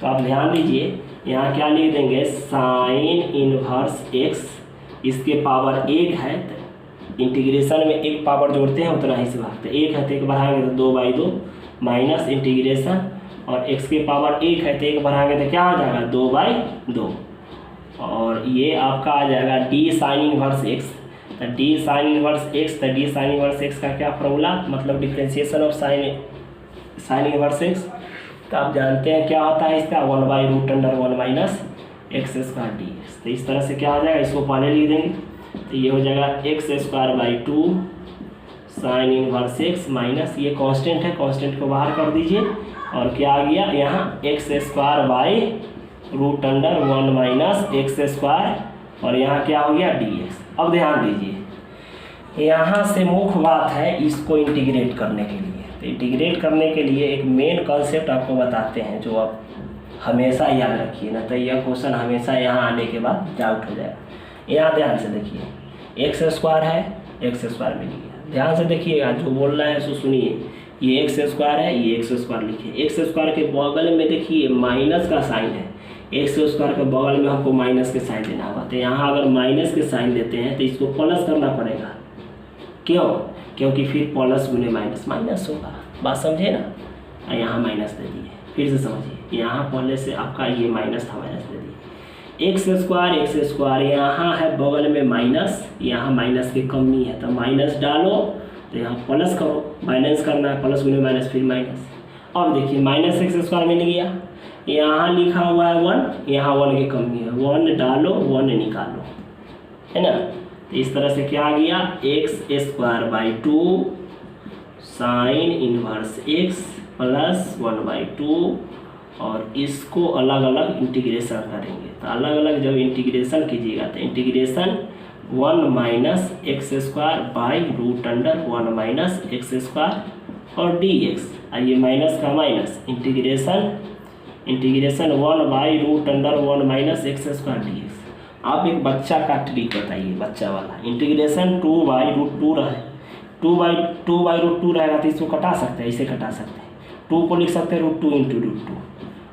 तो आप ध्यान दीजिए यहाँ क्या लिख देंगे, साइन इनवर्स x, इसके पावर 1 है तो इंटीग्रेशन में एक पावर जोड़ते हैं उतना ही से भागते, 1 है तो 1 बढ़ाएंगे तो 2/2 माइनस इंटीग्रेशन और x के पावर 1 है तो 1 बढ़ाएंगे तो क्या हो जाएगा, 2/2 और ये आपका आ जाएगा d साइन इनवर्स x। तो d साइन इनवर्स x, तो d साइन इनवर्स x का क्या फॉर्मूला, मतलब differentiation of sine inverse x। तो आप जानते हैं क्या होता है इसका, 1/√1 माइनस x² dx। तो इस तरह से क्या हो जाएगा, इसको पहले लिख देंगे तो ये हो जाएगा x² 2 sign inverse x minus ये कांस्टेंट है, कांस्टेंट को बाहर कर दीजिए और क्या आ गया यहाँ x² √1 माइनस x² और यहाँ क्या हो गया dx। अब ध्यान दीजिए यहाँ से मुख्य बात है इसको इंटीग्रेट करने के लिए। तो इंटीग्रेट करने के लिए एक मेन कॉन्सेप्ट आपको बताते हैं जो आप हमेशा याद रखिए ना, तो यह क्वेश्चन हमेशा यहाँ आने के बाद डाउट हो जाएगा। यहाँ ध्यान से देखिए, x² है, x² मिल गया। ध्यान से देखिएगा जो बोल रहा है सो सुनिए, ये x² है, ये x² लिखिए। x² के बगल में देखिए माइनस का साइन है, x² के बगल में हमको माइनस के साइन देना होगा। तो यहाँ अगर माइनस के साइन देते हैं तो इसको प्लस करना पड़ेगा, क्यों, क्योंकि फिर प्लस गुने माइनस माइनस होगा। बात समझे ना, यहाँ माइनस दे दिए, फिर से समझिए, यहाँ पहले से आपका ये माइनस था, माइनस दे दिए। x² यहाँ है बगल में माइनस, यहाँ माइनस की कमी है तो माइनस डालो, तो यहाँ प्लस करो, बैलेंस करना है, प्लस गुने माइनस फिर माइनस। अब देखिए माइनस x² मिल गया, यहाँ लिखा हुआ है 1, यहाँ 1 की कमी है, 1 डालो 1 निकालो, है ना। तो इस तरह से क्या आ गया, x² 2 sign inverse x plus 1/2 और इसको अलग अलग इंटीग्रेशन करेंगे। तो अलग अलग जब इंटीग्रेशन कीजिएगा तो integration 1 minus x square by root under 1 minus x square और dx। आइए माइनस का minus integration 1 by root under 1 minus x square dx। आप एक बच्चा का ट्रिक बताइए, बच्चा वाला। इंटीग्रेशन 2/√2 रहे, 2/√2 रहेगा तो इसको कटा सकते हैं, इसे कटा सकते हैं। 2 को लिख सकते हैं √2 × √2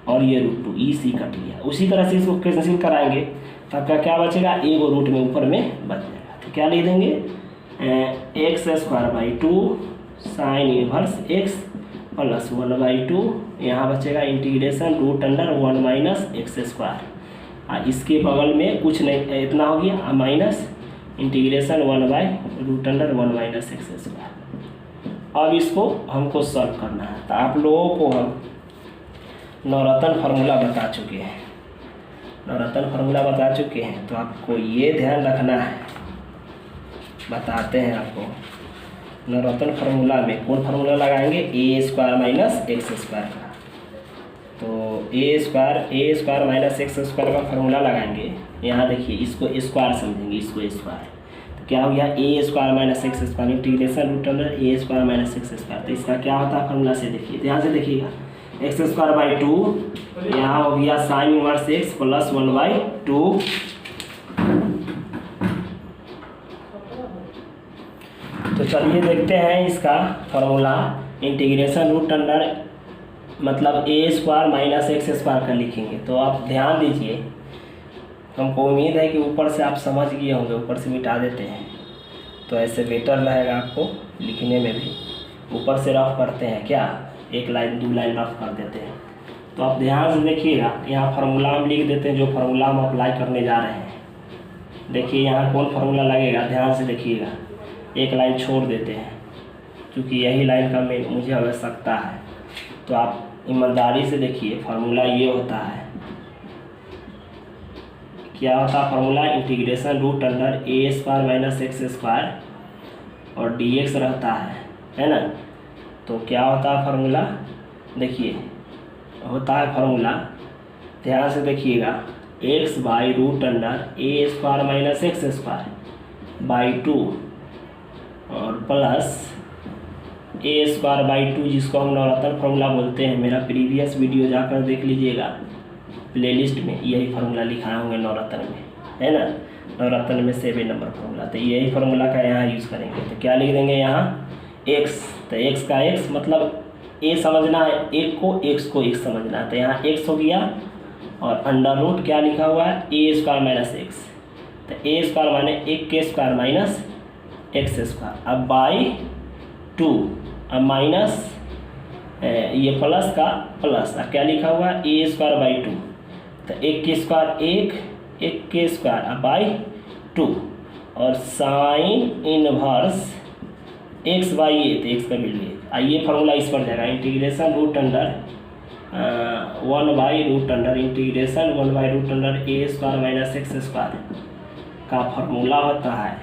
और ये √2 इसी कट गया। उसी तरह से इसको कैंसिल कराएंगे तो आपका क्या बचेगा, एक रूट में ऊपर में बच जाएगा। तो क्या लिख देंगे, x²/2 sign inverse x plus 1/2, यहाँ बचेगा integration root under 1 minus x square. इसके बगल में कुछ नहीं, इतना हो गया minus integration 1/√1 minus x square. अब इसको हमको सॉल्व करना है। तो आप लोगों को हम नवरत्न फार्मूला बता चुके हैं, तो आपको ये ध्यान रखना है, बताते हैं आपको। नवरत्न फार्मूला में कौन फार्मूला लगाएंगे, a² माइनस एक्स स्क्वायर का। तो a² माइनस एक्स स्क्वायर का फार्मूला लगाएंगे। यहाँ देखिए इसको स्क्वायर समझेंगे, इसको स्क्वायर। तो क्या हो गया, a² minus x square integration root under a² minus x square. तो इसका क्या होता है फार्मूला से देखिए, ध्यान से देखिएगा। x²/2 यहाँ हो गया साइन इनवर्स x प्लस 1/2। तो चलिए देखते हैं इसका फार्मूला। इंटीग्रेशन रूट अंडर मतलब a² माइनस एक्स स्क्वायर का लिखेंगे। तो आप ध्यान दीजिए, हमको उम्मीद है कि ऊपर से आप समझ गए होंगे, ऊपर से मिटा देते हैं तो ऐसे बेटर रहेगा आपको लिखने में भी। ऊपर से रफ करते हैं क्या, 1 लाइन 2 लाइन रफ कर देते हैं। तो आप ध्यान से देखिएगा, यहाँ फार्मूला हम लिख देते हैं, जो फार्मूला हम अप्लाई करने जा रहे हैं। देखिए यहाँ कौन फार्मूला लगेगा, ध्यान से देखिएगा। 1 लाइन छोड़ देते हैं क्योंकि यही लाइन का मुझे आवश्यकता है। तो आप ईमानदारी से देखिए, फार्मूला ये होता है, क्या होता है formula, integration root under a² minus x square और dx रहता है ना। तो क्या होता है फार्मूला, देखिए होता है फार्मूला, ध्यान से देखिएगा, x/रूट under a² minus x square by 2 और प्लस a²/2 जिसको हम नवरत्न फार्मूला बोलते हैं। मेरा प्रीवियस वीडियो जाकर देख लीजिएगा, प्लेलिस्ट में यही फार्मूला लिखाए होंगे नवरत्न में, है ना। नवरत्न में 7 नंबर फार्मूला। तो यही फार्मूला का यहाँ यूज़ करेंगे। तो क्या लिख देंगे यहाँ x, तो x का x मतलब a समझना है, एक को x समझना है। तो यहाँ x हो गया और अंडर रूट क्या लिखा हुआ है, a² माइनस एक्स। तो a² माने 1 के स्क्वायर माइनस एक्स स्क्वायर, अब बाई 2, अब माइनस ये प्लस का प्लस, अब क्या लिखा हुआ है a²/2। तो 1 के स्क्वायर 1 के स्क्वायर अब बाई 2 और साइन इनवर्स x/a, तो x का वैल्यू आइए फार्मूला इस पर जाएगा, integration root under 1/√, integration 1/√, a² minus x square का फार्मूला होता है।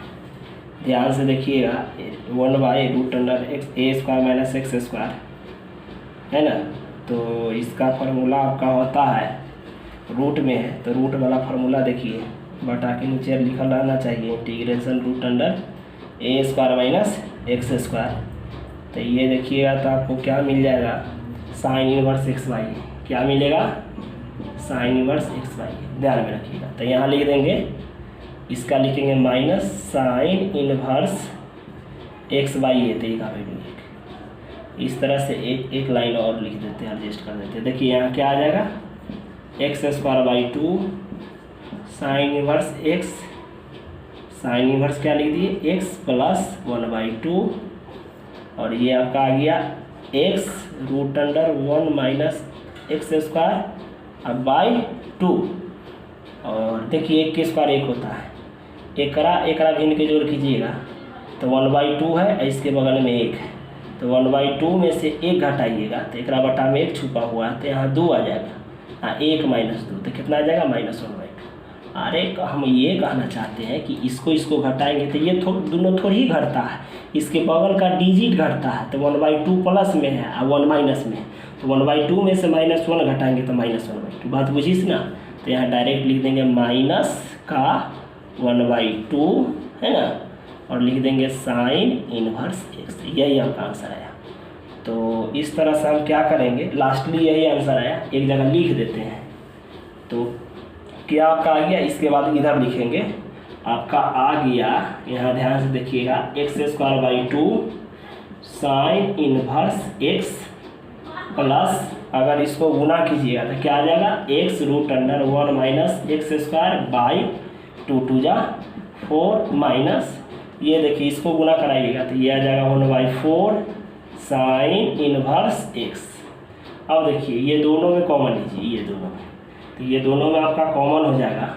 ध्यान से देखिएगा, 1/√x a² minus x square, है ना। तो इसका फार्मूला आपका होता है, रूट में है तो रूट वाला फार्मूला देखिए, बटा के नीचे लिखा रहना चाहिए, integration root under a² minus x square. तो ये देखिएगा तो आपको क्या मिल जाएगा, साइन इनवर्स x/a। क्या मिलेगा, साइन इनवर्स x/a, ध्यान में रखिएगा। तो यहाँ लिख देंगे, इसका लिखेंगे माइनस साइन इनवर्स x/a, तो का वैल्यू इस तरह से एक लाइन और लिख देते हैं, एडजस्ट कर देते हैं। देखिए यहाँ क्या आ जाएगा, x²/2 sign inverse x, sine inverse क्या लिख दिए, x प्लस 1/2 और ये आपका आ गया x√1 माइनस एक्स स्क्वायर अब बाई 2। और देखिए 1 के स्क्वायर 1 होता है, एकरा भिन्न के जोड़ कीजिएगा तो 1/2 है, इसके बगल में 1 है। तो 1/2 में से 1 घटाइएगा तो एकरा बटा में 1 छुपा हुआ है, तो यहाँ 2 आ जाएगा। 1 - 2 तो कितना आ जाएगा, -1/2। अरे हम ये कहना चाहते हैं कि इसको घटाएंगे तो ये दोनों थोड़ी ही घटता है, इसके बगल का डिजिट घटता है, तो 1/2 प्लस में है और 1 माइनस में, तो 1/2 में से -1 घटाएंगे तो -1/2। बात बुझिस ना, तो यहाँ डायरेक्ट लिख देंगे माइनस का 1/2 है ना, और लिख देंगे साइन इनवर्स x। यही आपका आंसर आया। तो इस तरह से हम क्या करेंगे, लास्टली यही आंसर आया, एक जगह लिख देते हैं। तो क्या आपका आ गया, इसके बाद इधर लिखेंगे आपका आ गया, यहाँ ध्यान से देखिएगा, x²/2 sign inverse x plus, अगर इसको गुना कीजिएगा तो क्या आ जाएगा, x√1 माइनस x²/2 2 जा 4 माइनस, ये देखिए इसको गुना कराइएगा तो ये आ जाएगा 1/4 साइन इनवर्स x। अब देखिए ये दोनों में कॉमन लीजिए, ये दोनों में, तो ये दोनों में आपका कॉमन हो जाएगा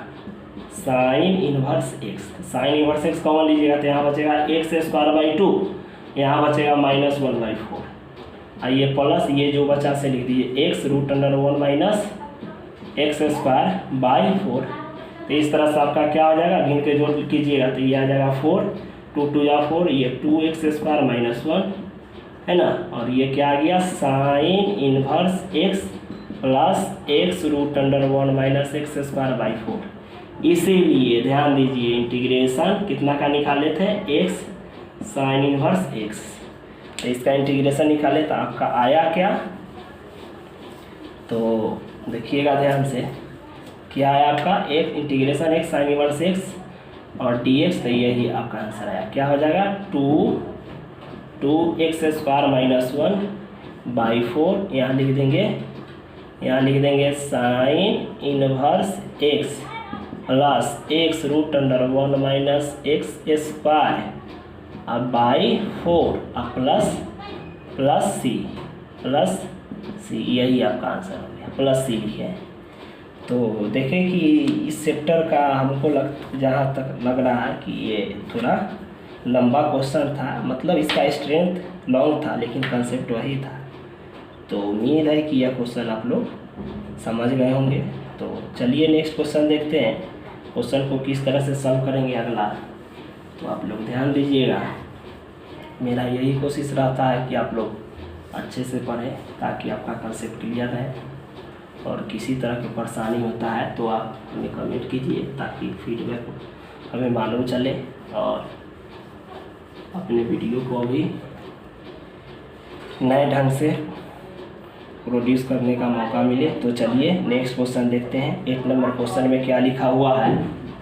sign inverse x। Sign inverse x common लीजिएगा तो यहाँ बचेगा x²/2, यहाँ बचेगा -1/4, आइए प्लस ये जो बचा से लिख दीजिए x√1 माइनस x²/4। तो इस तरह से आपका क्या हो जाएगा, भिन्न के जोड़ कीजिएगा तो ये आ जाएगा 4, 2 2 जा 4, ये 2x² -1 है ना, और ये क्या आ गया sign inverse x plus x√1 minus x²/4। इसीलिए ध्यान दीजिए इंटीग्रेशन कितना का निकाले थे, x साइन इनवर्स x, तो इसका इंटीग्रेशन निकाले तो आपका आया क्या, तो देखिएगा ध्यान से, क्या आया आपका, एक integration x sign inverse x और dx, तो यही आपका आंसर आया। क्या हो जाएगा, 2x² -1/4, यहाँ लिख देंगे sine inverse x plus x√1 minus x² /4 plus c, यही आपका आंसर हो गया, प्लस सी लिखे हैं। तो देखें कि इस चैप्टर का हमको जहाँ तक लग रहा है कि ये थोड़ा लंबा क्वेश्चन था, मतलब इसका स्ट्रेंथ लॉन्ग था लेकिन कंसेप्ट वही था। तो उम्मीद है कि यह क्वेश्चन आप लोग समझ गए होंगे। तो चलिए नेक्स्ट क्वेश्चन देखते हैं, क्वेश्चन को किस तरह से सॉल्व करेंगे अगला, तो आप लोग ध्यान दीजिएगा। मेरा यही कोशिश रहता है कि आप लोग अच्छे से पढ़ें ताकि आपका कंसेप्ट क्लियर रहे, और किसी तरह की परेशानी होता है तो आप हमें कमेंट कीजिए ताकि फीडबैक हमें मालूम चले और अपने वीडियो को भी नए ढंग से प्रोड्यूस करने का मौका मिले। तो चलिए नेक्स्ट क्वेश्चन देखते हैं। 8 नंबर क्वेश्चन में क्या लिखा हुआ है,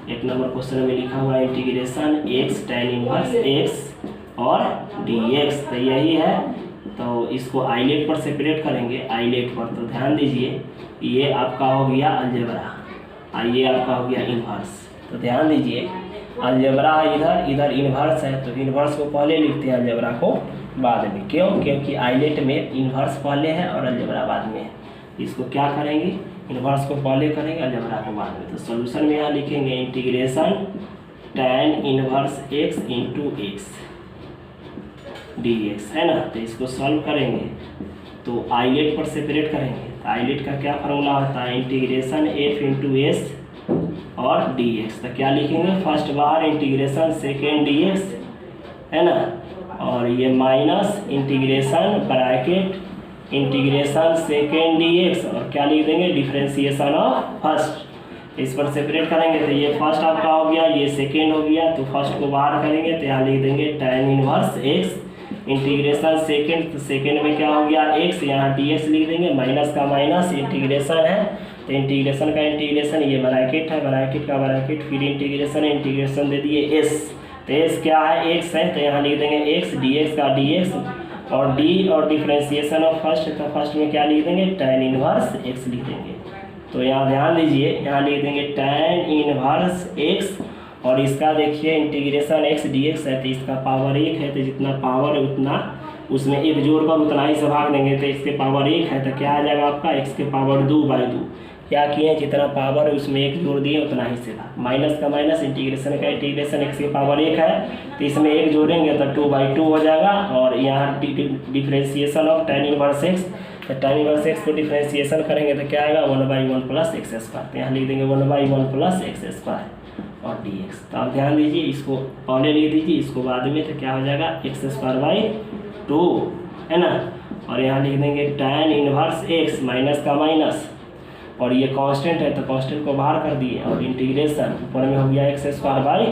8 नंबर क्वेश्चन में लिखा हुआ है integration x tan inverse x और dx, तो यही है। तो इसको आइलेट पर सेपरेट करेंगे, आइलेट पर, तो ध्यान दीजिए ये आपका हो गया अलजेब्रा, ये आपका हो गया इन्वर्स। तो ध्यान दीजिए अलजेब्रा इधर इन्वर्स है, तो इन्वर्स को पहले लिखते हैं, अलजेब्रा को बाद में। क्यों? क्योंकि आइलेट में इन्वर्स पहले है और अलजेब्रा बाद में है। इसको क्या करेंगे, इन्वर्स को पहले करेंगे, अलजेब्रा को बाद में। तो सॉल्यूशन में यहाँ लिखेंगे integration tan inverse x into x dx, है ना। तो इसको सॉल्व करेंगे तो आइलेट पर सेपरेट करेंगे, तो आइलेट का क्या फार्मूला होता है, इंटीग्रेशन f इंटू s और dx। तो क्या लिखेंगे, फर्स्ट बार इंटीग्रेशन सेकेंड dx, है ना, और ये minus integration bracket integration second dx, और क्या लिख देंगे, डिफरेंशिएशन ऑफ फर्स्ट। इस पर सेपरेट करेंगे तो ये फर्स्ट आपका हो गया, ये सेकेंड हो गया, तो फर्स्ट को बाहर करेंगे तो यहाँ लिख देंगे tan inverse x integration second, तो सेकेंड में क्या हो गया x, यहाँ dx लिख देंगे, माइनस का माइनस इंटीग्रेशन है, तो इंटीग्रेशन का इंटीग्रेशन, ये ब्रैकेट है, ब्रैकेट का ब्रैकेट, फिर इंटीग्रेशन दे दिए s, तो s क्या है, x है, तो यहाँ लिख देंगे x, dx का dx और d और डिफरेंशिएशन ऑफ फर्स्ट, तो फर्स्ट में क्या लिख देंगे, tan इनवर्स x लिख देंगे। तो यहाँ ध्यान दीजिए, यहाँ लिख देंगे tan इनवर्स x, और इसका देखिए इंटीग्रेशन x dx है, तो इसका पावर 1 है, तो जितना पावर है उतना उसमें एक जोड़कर उतना ही से भाग देंगे, तो इसके पावर 1 है, तो क्या आ जाएगा आपका x के पावर 2/2। क्या किए, जितना पावर है उसमें 1 जोड़ दिए उतना ही से भाग, माइनस का माइनस इंटीग्रेशन का इंटीग्रेशन, x के पावर 1 है तो इसमें 1 जोड़ेंगे तो 2/2 हो जाएगा, और यहाँ differentiation of tan inverse x, तो tan इनवर्स एक्स को डिफ्रेंसिएशन करेंगे तो क्या आएगा 1/1 प्लस एक्स स्क्वायर। तो यहाँ लिख देंगे 1/1 प्लस एक्स स्क्वायर और dx। तो आप ध्यान दीजिए, इसको पहले लिख दीजिए, इसको बाद में, तो क्या हो जाएगा एक्स स्क्वायर बाई 2 है ना। और यहाँ लिख देंगे tan इनवर्स एक्स माइनस का माइनस, और ये कांस्टेंट है तो कांस्टेंट को बाहर कर दिए, और इंटीग्रेशन ऊपर में हो गया एक्स स्क्वायर बाई,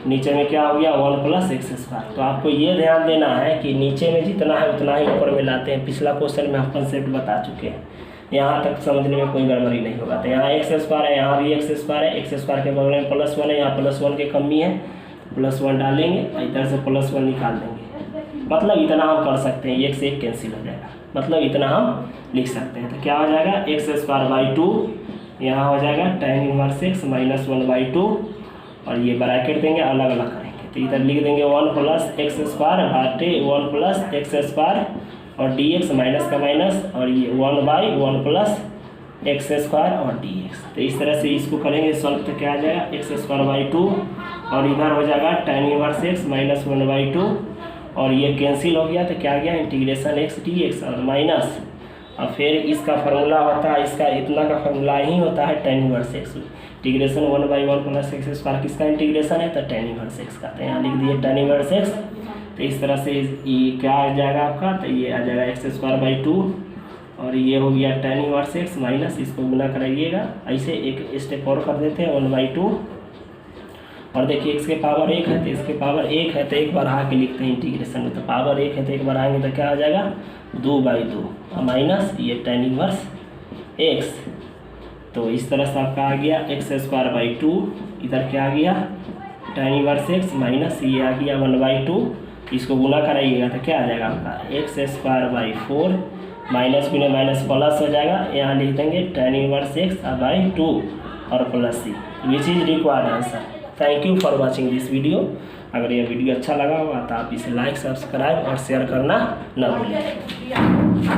नीचे में क्या हो गया 1 प्लस एक्स स्क्वायर। तो आपको ये ध्यान देना है कि नीचे में जितना है उतना ही ऊपर में लाते हैं। पिछला क्वेश्चन में हम कंसेप्ट बता चुके हैं, यहाँ तक समझने में कोई गड़बड़ी नहीं होगा। तो यहाँ एक्स स्क्वायर है, यहाँ भी एक्स स्क्वायर है, एक्स स्क्वायर के बगल में +1 है, यहाँ +1 की कमी है, +1 डालेंगे, इधर से +1 निकाल देंगे। मतलब इतना हम कर सकते हैं, एक से एक कैंसिल हो जाएगा, मतलब इतना हम लिख सकते हैं। तो क्या हो जाएगा एक्स स्क्वायर बाई 2, यहाँ हो जाएगा tan इनवर्स एक्स माइनस 1/2, और ये ब्रैकेट देंगे, अलग अलग करेंगे। तो इधर लिख देंगे 1 प्लस एक्स स्क्वायर भाटे 1 प्लस एक्स स्क्वायर और dx माइनस का माइनस, और ये 1/1 प्लस एक्स स्क्वायर और dx। तो इस तरह से इसको करेंगे सॉल्व, तो क्या आ जाएगा एक्स स्क्वायर बाई 2, और इधर हो जाएगा tan इनवर्स एक्स माइनस 1/2, और ये कैंसिल हो गया। तो क्या आ गया इंटीग्रेशन एक्स dx और माइनस, और फिर इसका फार्मूला होता है, इसका इतना का फार्मूला ही होता है tan inverse x. Integration 1/1 plus x square किसका इंटीग्रेशन है, तो tan इनवर्स एक्स का। तो यहाँ लिख दिए tan इनवर्स एक्स। तो इस तरह से ये क्या आ जाएगा आपका, तो ये आ जाएगा एक्स स्क्वायर बाई 2, और ये हो गया tan इनवर्स एक्स माइनस, इसको गुना कराइएगा। ऐसे एक स्टेप और कर देते हैं 1/2, और देखिए x के पावर 1 है तो इसके पावर 1 है, तो एक बढ़ा के लिखते हैं इंटीग्रेशन में। तो पावर 1 है तो एक बढ़ाएंगे तो क्या हो जाएगा 2/2 और माइनस ये tan इनवर्स x। तो इस तरह से आपका आ गया एक्स स्क्वायर बाई 2, इधर क्या आ गया tan इनवर्स x माइनस ये आ गया 1/2, इसको गुना कराइएगा तो क्या आ जाएगा आपका एक्स स्क्वायर बाई 4, माइनस में माइनस प्लस हो जाएगा, यहाँ लिख देंगे tan इनवर्स x बाई 2 और plus c, which is required answer. Thank you for watching this video. अगर यह वीडियो अच्छा लगा होगा तो आप इसे लाइक, सब्सक्राइब और शेयर करना न भूलें।